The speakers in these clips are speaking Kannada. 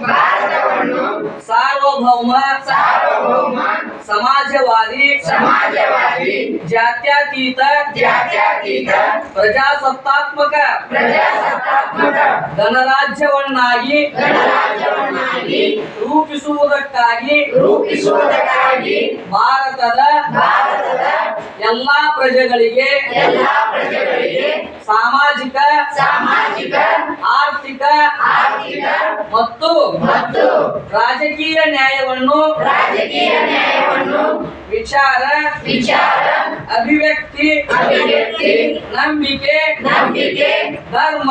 ಭಾರತವನ್ನು ಸಾರ್ವಭೌಮ ಸಮಾಜವಾದಿ ಜಾತ್ಯತೀತ ಪ್ರಜಾಸತ್ತಾತ್ಮಕ ಗಣರಾಜ್ಯವನ್ನಾಗಿ ರೂಪಿಸುವುದಕ್ಕಾಗಿ ಭಾರತದ ಎಲ್ಲಾ ಪ್ರಜೆಗಳಿಗೆ ಸಾಮಾಜಿಕ ಆರ್ಥಿಕ ಮತ್ತು ರಾಜಕೀಯ ನ್ಯಾಯವನ್ನು ವಿಚಾರ ಅಭಿವ್ಯಕ್ತಿ ನಂಬಿಕೆ ಧರ್ಮ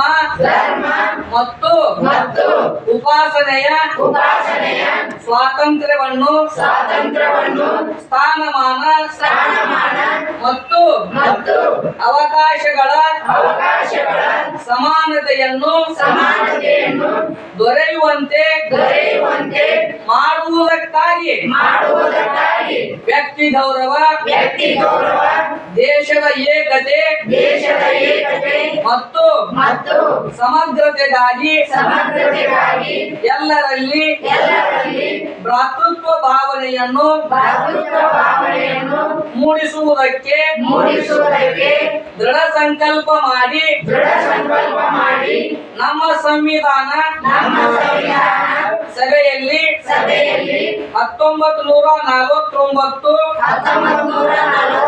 ಮತ್ತು ಉಪಾಸನೆಯ ಸ್ವಾತಂತ್ರ್ಯವನ್ನು ಸ್ಥಾನಮಾನ ಮತ್ತು ಅವಕಾಶಗಳ ಸಮಾನತೆಯನ್ನು ದೊರೆಯುವಂತೆ ಮಾಡುವುದಕ್ಕಾಗಿ ವ್ಯಕ್ತಿ ಗೌರವ ದೇಶದ ಏಕತೆ ಮತ್ತು ಸಮಗ್ರತೆಗಾಗಿ ಎಲ್ಲರಲ್ಲಿ ಭ್ರಾತೃತ್ವ ಭಾವನೆಯನ್ನು ಮೂಡಿಸುವುದಕ್ಕೆ ದೃಢ ಸಂಕಲ್ಪ ಮಾಡಿ ನಮ್ಮ ಸಂವಿಧಾನ ಸಭೆಯಲ್ಲಿ 1949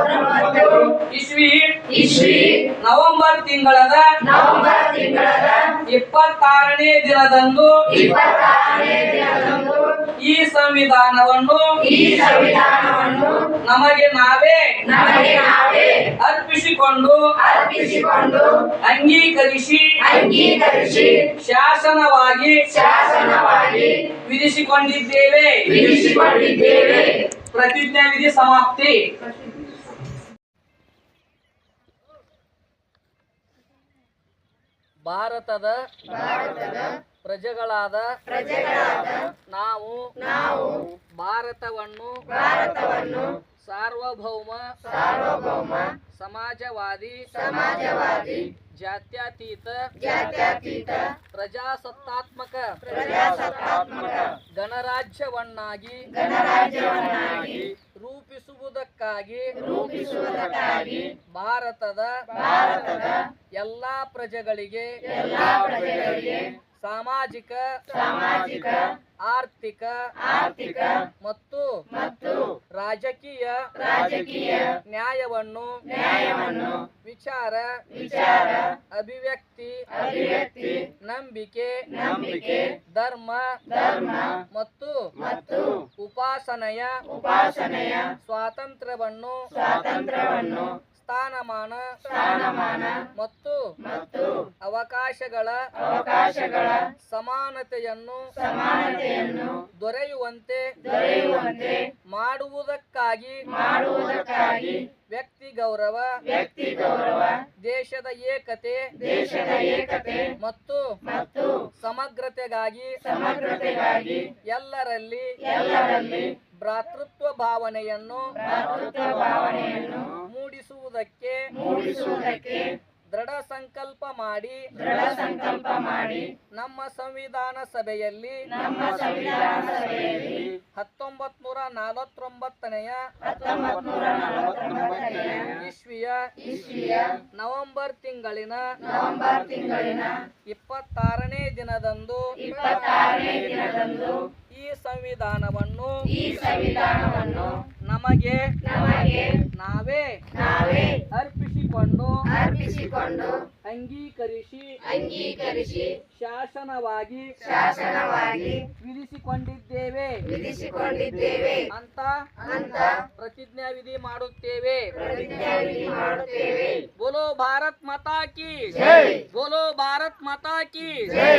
ಇಸ್ವಿ ನವೆಂಬರ್ ತಿಂಗಳದ 26ನೇ ದಿನದಂದು ಈ ಸಂವಿಧಾನವನ್ನು ನಮಗೆ ನಾವೇ ಅರ್ಪಿಸಿಕೊಂಡು ಅಂಗೀಕರಿಸಿ ಶಾಸನವಾಗಿ ವಿಧಿಸಿಕೊಂಡಿದ್ದೇವೆ. ಪ್ರತಿಜ್ಞಾ ವಿಧಿ ಸಮಾಪ್ತಿ. ಭಾರತದ ಪ್ರಜೆಗಳಾದ ನಾವು ಭಾರತವನ್ನು ಸಾರ್ವಭೌಮ ಸಮಾಜವಾದಿ ಜಾತ್ಯತೀತ ಪ್ರಜಾಸತ್ತಾತ್ಮಕ ಗಣರಾಜ್ಯವನ್ನಾಗಿ ರೂಪಿಸುವುದಕ್ಕಾಗಿ ಭಾರತದ ಎಲ್ಲಾ ಪ್ರಜೆಗಳಿಗೆ ಸಾಮಾಜಿಕ ಆರ್ಥಿಕ ಮತ್ತು ರಾಜಕೀಯ ನ್ಯಾಯವನ್ನು ವಿಚಾರ ಅಭಿವ್ಯಕ್ತಿ ನಂಬಿಕೆ ಧರ್ಮ ಮತ್ತು ಉಪಾಸನೆಯ ಸ್ವಾತಂತ್ರ್ಯವನ್ನು ಸ್ಥಾನಮಾನ ಮತ್ತು ಅವಕಾಶಗಳ ಸಮಾನತೆಯನ್ನು ದೊರೆಯುವಂತೆ ಮಾಡುವುದಕ್ಕಾಗಿ ವ್ಯಕ್ತಿ ಗೌರವ ದೇಶದ ಏಕತೆ ಮತ್ತು ಸಮಗ್ರತೆಗಾಗಿ ಎಲ್ಲರಲ್ಲಿ ಭ್ರಾತೃತ್ವ ಭಾವನೆಯನ್ನು ಮೂಡಿಸುವುದಕ್ಕೆ ದೃಢ ಸಂಕಲ್ಪ ಮಾಡಿ ನಮ್ಮ ಸಂವಿಧಾನ ಸಭೆಯಲ್ಲಿ 1949 ಇಸ್ವಿಯ ನವೆಂಬರ್ ತಿಂಗಳಿನ 26ನೇ ದಿನದಂದು ಈ ಸಂವಿಧಾನವನ್ನು ನಮಗೆ ನಾವೇ ಅರ್ಪಿಸಿಕೊಂಡು ಅಂಗೀಕರಿಸಿ ಶಾಸನವಾಗಿ ವಿಧಿಸಿಕೊಂಡಿದ್ದೇವೆ ಅಂತ ಪ್ರತಿಜ್ಞಾ ವಿಧಿ ಮಾಡುತ್ತೇವೆ. ಬೋಲೋ ಭಾರತ್ ಮಾತಾ ಕಿ ಜೈ. ಬೋಲೋ ಭಾರತ್ ಮಾತಾ ಕಿ ಜೈ.